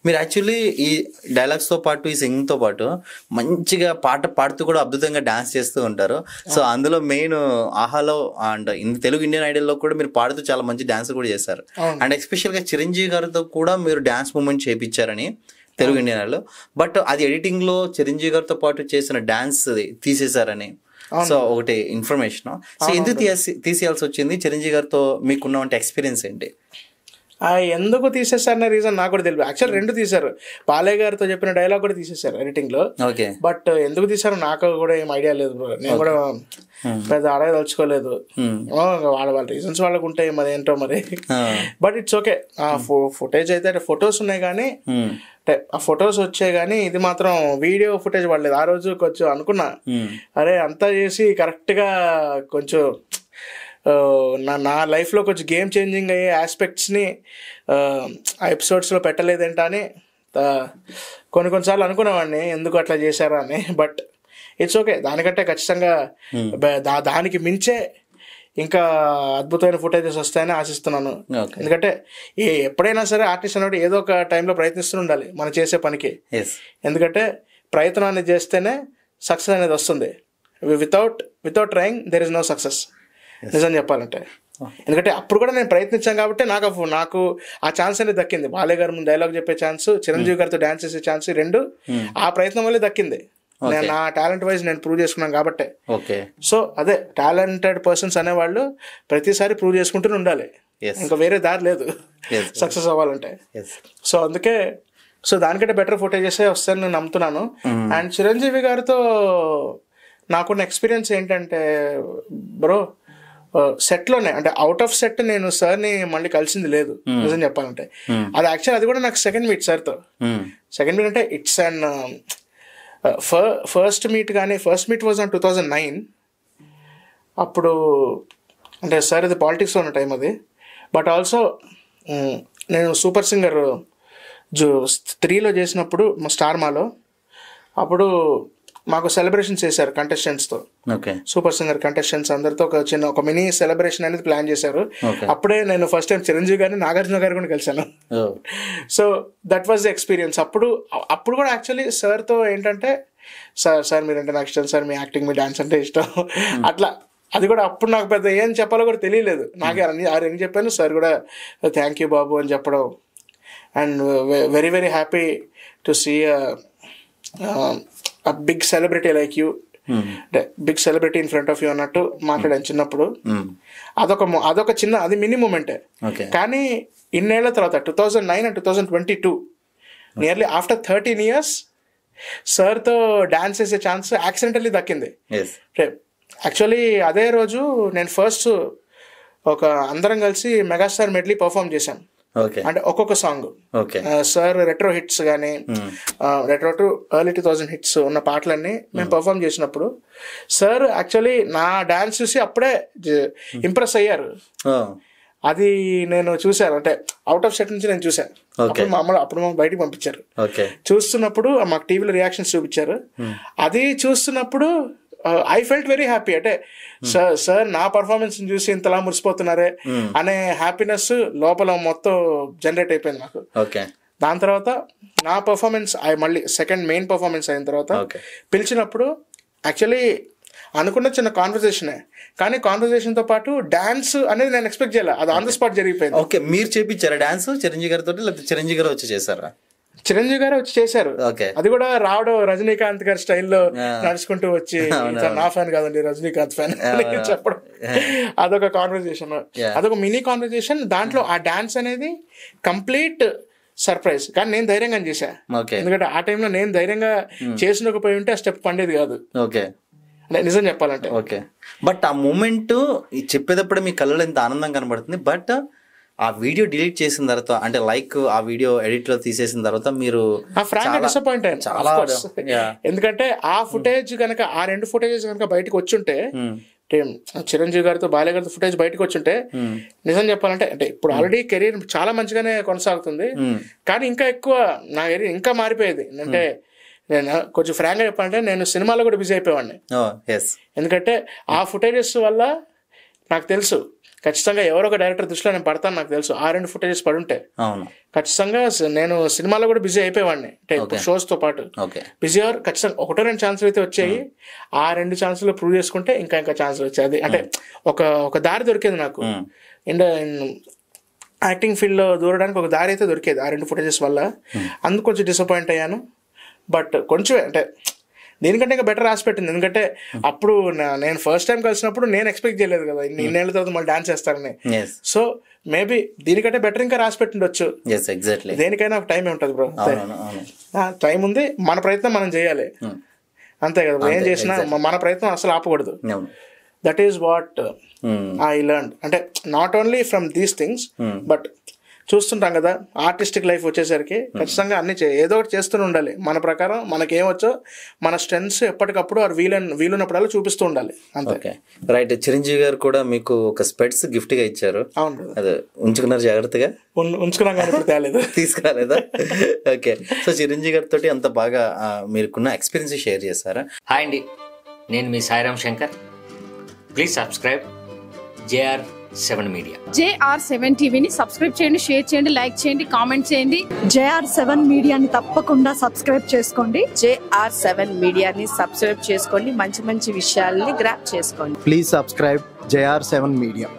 మీరు యాక్చువల్లీ ఈ డైలాగ్స్ తో పాటు ఈ సింగింగ్ తో పాటు మంచిగా పాట పాడుతూ కూడా అద్భుతంగా డాన్స్ చేస్తూ ఉంటారు. సో అందులో మెయిన్ ఆహాలో అండ్ తెలుగు ఇండియన్ ఐడల్ లో కూడా మీరు పాడుతూ చాలా మంచి డాన్స్ కూడా చేశారు. అండ్ ఎస్పెషల్ గా చిరంజీవి గారితో కూడా మీరు డాన్స్ మూమెంట్ చేయించారని తెలుగు ఇండియన్ ఐడల్. బట్ అది ఎడిటింగ్ లో చిరంజీవి గారితో పాటు చేసిన డాన్స్ తీసేశారని సో ఒకటి ఇన్ఫర్మేషన్. సో ఎందుకు తీసేయాల్సి వచ్చింది? చిరంజీవి గారితో మీకున్న ఎక్స్పీరియన్స్ ఏంటి? ఎందుకు తీసేసారనే రీజన్ నాకు కూడా తెలియదు. యాక్చువల్ 2 తీశారు. బాలయ్య గారితో చెప్పిన డైలాగ్ కూడా తీసేశారు ఎడిటింగ్ లో. బట్ ఎందుకు తీసారో నాకు కూడా ఏం ఐడియా లేదు బ్రో. నేను కూడా పెద్ద అడగదలుచుకోలేదు. వాళ్ళ రీజన్స్ వాళ్ళకు ఉంటాయి, మరి ఏంటో మరి. But it's okay. ఆ ఫుటేజ్ అయితే ఫొటోస్ ఉన్నాయి కానీ ఆ ఫొటోస్ వచ్చాయి కానీ ఇది మాత్రం వీడియో ఫుటేజ్ పడలేదు. ఆ రోజు కొంచెం అనుకున్నా, అరే అంతా చేసి కరెక్ట్ గా కొంచెం నా లైఫ్లో కొంచెం గేమ్ చేంజింగ్ అయ్యే ఆస్పెక్ట్స్ని ఆ ఎపిసోడ్స్లో పెట్టలేదేంటా అని కొన్నిసార్లు అనుకునేవాడిని, ఎందుకు అట్లా చేశారా అని. But it's okay. దానికంటే ఖచ్చితంగా దానికి మించే ఇంకా అద్భుతమైన ఫుటేజెస్ వస్తాయని ఆశిస్తున్నాను. ఎందుకంటే ఎప్పుడైనా సరే ఆర్టిస్ట్ అన్నట్టు ఏదో ఒక టైంలో ప్రయత్నిస్తూ ఉండాలి మనం చేసే పనికి. ఎందుకంటే ప్రయత్నాన్ని చేస్తేనే సక్సెస్ అనేది వస్తుంది. Without trying there is no success, నిజం చెప్పాలంటే. ఎందుకంటే అప్పుడు కూడా నేను ప్రయత్నించాను కాబట్టి నాకు ఆ ఛాన్స్ అనేది దక్కింది. బాలయ్య గారు ముందు డైలాగ్ చెప్పే ఛాన్స్, చిరంజీవి గారితో డాన్స్ చేసే ఛాన్స్, 2 ఆ ప్రయత్నం వల్లే దక్కింది. నా టాలెంట్ వైజ్ నేను ప్రూవ్ చేసుకున్నాను కాబట్టి. సో అదే టాలెంటెడ్ పర్సన్స్ అనేవాళ్ళు ప్రతిసారి ప్రూవ్ చేసుకుంటూనే ఉండాలి, ఇంకా వేరే దారి లేదు సక్సెస్ అవ్వాలంటే. సో అందుకే దానికంటే బెటర్ ఫుటేజెస్ వస్తాయని నేను నమ్ముతున్నాను. అండ్ చిరంజీవి గారితో నాకున్న ఎక్స్పీరియన్స్ ఏంటంటే బ్రో, సెట్లోనే అంటే అవుట్ ఆఫ్ సెట్ నేను సార్ని మళ్ళీ కలిసింది లేదు నిజం చెప్పాలంటే. అది యాక్చువల్ అది కూడా నాకు సెకండ్ మీట్ సార్తో. సెకండ్ మీట్ అంటే ఇట్స్ అండ్ ఫస్ట్ మీట్ కానీ ఫస్ట్ మీట్ వాజ్ ఆన్ 2009. అప్పుడు అంటే సార్ ఇది పాలిటిక్స్లో ఉన్న టైం అది. బట్ ఆల్సో నేను సూపర్ సింగర్ 3లో చేసినప్పుడు మా స్టార్ మాలో అప్పుడు మాకు సెలబ్రేషన్ చేశారు కంటెస్టెంట్స్తో. సూపర్ సింగర్ కంటెస్టెంట్స్ అందరితో ఒక మినీ సెలబ్రేషన్ అనేది ప్లాన్ చేశారు. అప్పుడే నేను ఫస్ట్ టైం చిరంజీవి గారిని, నాగార్జున గారు కూడా కలిశాను. So that was the experience. అప్పుడు కూడా యాక్చువల్లీ సార్తో ఏంటంటే, సార్ మీరంటే నాకు ఇష్టం సార్, మీ యాక్టింగ్, మీ డాన్స్ అంటే ఇష్టం అట్లా. అది కూడా అప్పుడు నాకు పెద్ద ఏం చెప్పాలో కూడా తెలియలేదు. నాకే ఏం చెప్పాను, సార్ కూడా థ్యాంక్ యూ బాబు అని చెప్పడం. And very very happy to see a big celebrity like you, big celebrity in front of you అన్నట్టు మాట్లాడాను చిన్నప్పుడు. అదొక చిన్న అది మినీ మూమెంటే. కానీ ఇన్నేళ్ల తర్వాత 2009 and 2022 నియర్లీ ఆఫ్టర్ 13 years సార్తో డాన్స్ చేసే ఛాన్స్ యాక్సిడెంటల్లీ దక్కింది. యాక్చువల్లీ అదే రోజు నేను ఫస్ట్ అందరం కలిసి మెగాస్టార్ మెడ్లీ పర్ఫామ్ చేశాం. అంటే ఒక్కొక్క సాంగ్ సార్ రెట్రో హిట్స్ కానీ రెట్రో టు ఎర్లీ 2000 హిట్స్ ఉన్న పాటలన్నీ మేము పర్ఫామ్ చేసినప్పుడు సార్ యాక్చువల్లీ నా డాన్స్ చూసి అప్పుడే ఇంప్రెస్ అయ్యారు. అది నేను చూశాను, అంటే అవుట్ ఆఫ్ సెట్ నుంచి నేను చూశాను. అప్పుడు మాకు బయటికి పంపించారు. చూస్తున్నప్పుడు మాకు టీవీలో రియాక్షన్స్ చూపించారు. అది చూస్తున్నప్పుడు ఐ ఫెల్ట్ వెరీ హ్యాపీ. అంటే సార్ నా పర్ఫార్మెన్స్ చూసి ఇంతలా మురిసిపోతున్నారే అనే హ్యాపీనెస్ లోపల మొత్తం జనరేట్ అయిపోయింది నాకు. దాని తర్వాత నా పర్ఫార్మెన్స్ మళ్ళీ సెకండ్ మెయిన్ పర్ఫార్మెన్స్ అయిన తర్వాత పిలిచినప్పుడు యాక్చువల్లీ అనుకున్న చిన్న కాన్వర్సేషనే, కానీ కాన్వర్సేషన్తో పాటు డాన్స్ అనేది నేను ఎక్స్పెక్ట్ చేయాలి. అది ఆన్ ద స్పాట్ జరిగిపోయింది. ఓకే, మీరు చేపించారా డాన్స్ చిరంజీవి గారితో, లేకపోతే చిరంజీవి గారు వచ్చి చేశారా? చిరంజీవి గారు వచ్చి చేశారు. అది కూడా రావడం రజనీకాంత్ గారి స్టైల్లో నడుచుకుంటూ వచ్చి, నా ఫ్యాన్ కాదండి రజనీకాంత్ ఫ్యాన్ చెప్పడం, అదొక కాన్వర్సేషన్, అదొక మినీ కాన్వర్సేషన్. దాంట్లో ఆ డాన్స్ అనేది కంప్లీట్ సర్ప్రైజ్. కానీ నేను ధైర్యంగా చేశా, ఎందుకంటే ఆ టైంలో నేను ధైర్యంగా చేసినకపోయి ఉంటే ఆ స్టెప్ పండేది కాదు. నిజం చెప్పాలంటే. ఓకే, బట్ ఆ మూమెంట్ చెప్పేటప్పుడే మీ కళ్ళలో ఎంత ఆనందం కనబడుతుంది. బట్ ఆ వీడియో డిలీట్ చేసిన తర్వాత, అంటే లైక్ ఆ వీడియో ఎడిట్ లో తీసేసిన తర్వాత మీరు డిసప్పాయింట్ అయ్యాను చాలా. ఎందుకంటే ఆ ఫుటేజ్ కనుక, ఆ 2 ఫుటేజెస్ కనుక బయటకు వచ్చుంటే, చిరంజీవి గారితో బాలయ్య గారితో ఫుటేజ్ బయటకు వచ్చుంటే, నిజం చెప్పాలంటే అంటే ఇప్పుడు ఆల్రెడీ కెరీర్ చాలా మంచిగానే కొనసాగుతుంది, కానీ ఇంకా ఎక్కువ నా కెరీర్ ఇంకా మారిపోయేది. అంటే నేను కొంచెం ఫ్రాంక్గా చెప్పాలంటే నేను సినిమాలో కూడా బిజీ అయిపోయేవాడిని. ఎందుకంటే ఆ ఫుటేజెస్ వల్ల నాకు తెలుసు ఖచ్చితంగా ఎవరో ఒక డైరెక్టర్ దృష్టిలో నేను పడతాను, నాకు తెలుసు. ఆ 2 ఫుటేజెస్ పడుంటే ఖచ్చితంగా నేను సినిమాలో కూడా బిజీ అయిపోయేవాడిని, షోస్ తో పాటు బిజీ అవర్. ఖచ్చితంగా 1-2 ఛాన్సులు అయితే వచ్చాయి. ఆ 2 ఛాన్సులు ప్రూవ్ చేసుకుంటే ఇంకా ఛాన్సులు వచ్చాయి. అది అంటే ఒక దారి దొరికేది నాకు. యాక్టింగ్ ఫీల్డ్ లో దూరడానికి ఒక దారి అయితే దొరికేది ఆ 2 ఫుటేజెస్ వల్ల. అందుకు కొంచెం డిసప్పాయింట్ అయ్యాను. బట్ కొంచెం అంటే దీనికంటే ఇంకా బెటర్ రాసి పెట్టింది. ఎందుకంటే అప్పుడు నేను ఫస్ట్ టైం కలిసినప్పుడు నేను ఎక్స్పెక్ట్ చేయలేదు కదా ఇన్నేళ్ల తర్వాత మళ్ళీ డాన్స్ చేస్తారని. సో మేబీ దీనికంటే బెటర్ ఇంకా రాసి పెట్టిండొచ్చు. దేనికైనా ఒక టైం ఉంటుంది బ్రో, టైం ఉంది. మన ప్రయత్నం మనం చేయాలి, అంతే కదా. ఏం చేసినా మన ప్రయత్నం అసలు ఆపకూడదు. That is what I learn. అంటే not only from these things, but చూస్తుంటాం కదా ఆర్టిస్టిక్ లైఫ్ వచ్చేసరికి ఖచ్చితంగా అన్ని ఏదో ఒకటి చేస్తూనే ఉండాలి. మన ప్రకారం మనకేమొచ్చో మన స్ట్రెంగ్స్ ఎప్పటికప్పుడు వీలున్నప్పుడల్లా చూపిస్తూ ఉండాలి, అంతే. రైట్. చిరంజీవి గారు కూడా మీకు ఒక స్పెట్స్ గిఫ్ట్ గా ఇచ్చారు. అవును, అదే ఉంచుకున్నారు జాగ్రత్తగా? ఉంచుకున్నాం కానీ ఇప్పుడు తేలేదు. తీసుకురాలేదా? ఓకే. సో చిరంజీవి గారితో అంత బాగా మీరుకున్న ఎక్స్పీరియన్స్ షేర్ చేస్తారా? హాయ్ అండి, నేను మీ Sairam Shankar. Please subscribe JR7 media. JR7 టీవీని సబ్స్క్రైబ్ చేయండి, షేర్ చేయండి, లైక్ చేయండి, కామెంట్ చేయండి. JR7 మీడియాని తప్పకుండా సబ్స్క్రైబ్ చేసుకోండి. JR7 మీడియాని సబ్స్క్రైబ్ చేసుకోండి, మంచి మంచి విషయాల్ని గ్రాప్ చేసుకోండి. Please subscribe JR7 media.